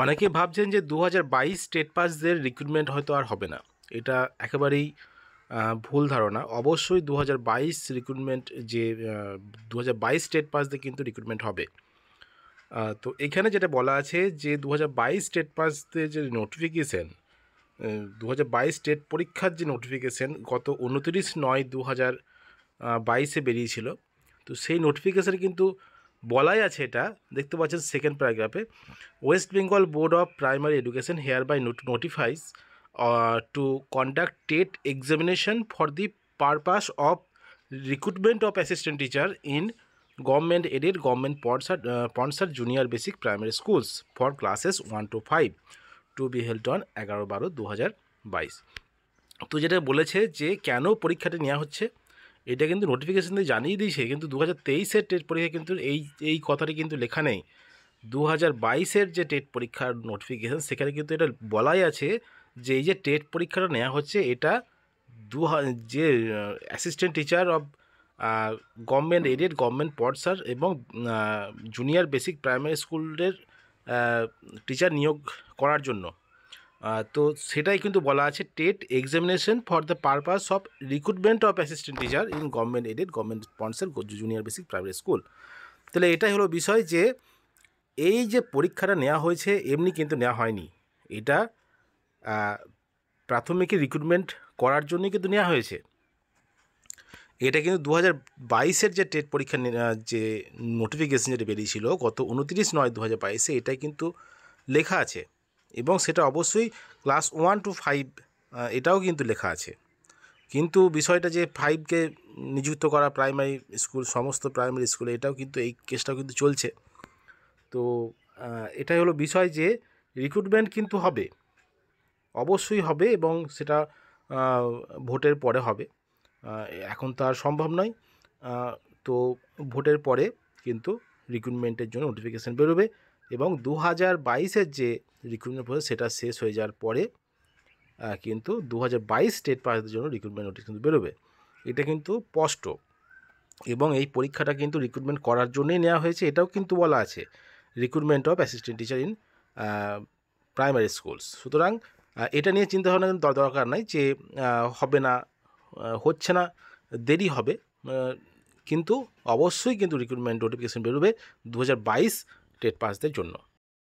অনেকে ভাবছেন যে 2022 স্টেট পাসদের রিক্রুটমেন্ট হয়তো আর হবে না। এটা একেবারেই ভুল ধারণা। অবশ্যই 2022 রিক্রুটমেন্ট যে 2022 স্টেট পাসদের কিন্তু রিক্রুটমেন্ট হবে। তো এখানে যেটা বলা আছে যে 2022 স্টেট পাসদের যে নোটিফিকেশন, 2022 স্টেট পরীক্ষার যে নোটিফিকেশন গত 29/9/2022 বেরিয়েছিল। তো সেই নোটিফিকেশানে কিন্তু বলাই আছে, এটা দেখতে পাচ্ছেন সেকেন্ড প্যারাগ্রাফে, West Bengal board of primary education here by notifies to conduct TET examination for the purpose of recruitment of assistant teacher in government aided government sponsored junior basic primary schools for classes 1 to 5 to be held on 11/12/2022। তো যেটা বলেছে যে কেন পরীক্ষাটা নেওয়া হচ্ছে, এটা কিন্তু নোটিফিকেশান দিয়ে জানিয়ে দিয়েছে, কিন্তু 2023-এর টেট পরীক্ষা কিন্তু এই কথাটি কিন্তু লেখা নেই। 2022-এর যে টেট পরীক্ষার নোটিফিকেশান, সেখানে কিন্তু এটা বলাই আছে যে এই যে টেট পরীক্ষাটা নেওয়া হচ্ছে, এটা যে assistant teacher of government aided government sponsor এবং জুনিয়র বেসিক প্রাইমারি স্কুলের টিচার নিয়োগ করার জন্য। তো সেটাই কিন্তু বলা আছে, TET examination for the purpose of recruitment of assistant teacher in government aided government sponsor junior basic primary school. তাহলে এটাই হলো বিষয় যে এই যে পরীক্ষাটা নেওয়া হয়েছে এমনি কিন্তু নেওয়া হয়নি, এটা প্রাথমিক রিক্রুটমেন্ট করার জন্যই কিন্তু নেওয়া হয়েছে। এটা কিন্তু 2022-এর যে টেট পরীক্ষা যে নোটিফিকেশন যেটা বেরিয়েছিল গত 29/9/2022, এটাই কিন্তু লেখা আছে, এবং সেটা অবশ্যই ক্লাস 1 to 5 এটাও কিন্তু লেখা আছে। কিন্তু বিষয়টা যে 5কে নিযুক্ত করা প্রাইমারি স্কুল, সমস্ত প্রাইমারি স্কুলে, এটাও কিন্তু এই কেসটাও কিন্তু চলছে। তো এটাই হলো বিষয় যে রিক্রুটমেন্ট কিন্তু হবে, অবশ্যই হবে, এবং সেটা ভোটের পরে হবে। এখন তো আর সম্ভব নয়। তো ভোটের পরে কিন্তু রিক্রুটমেন্টের জন্য নোটিফিকেশান বেরোবে, এবং 2022-এর যে রিক্রুটমেন্ট প্রসেস সেটা শেষ হয়ে যাওয়ার পরে কিন্তু 2022 স্টেট পাসের জন্য রিক্রুটমেন্ট নোটিশ কিন্তু বেরোবে। এটা কিন্তু স্পষ্ট, এবং এই পরীক্ষাটা কিন্তু রিক্রুটমেন্ট করার জন্যই নেওয়া হয়েছে, এটাও কিন্তু বলা আছে, recruitment of assistant teacher in primary schools. সুতরাং এটা নিয়ে চিন্তাভাবনা কিন্তু দরকার নাই যে হবে না, হচ্ছে না, দেরি হবে, কিন্তু অবশ্যই কিন্তু রিক্রুটমেন্ট নোটিফিকেশান বেরোবে 2022 টেট পাসদের জন্য।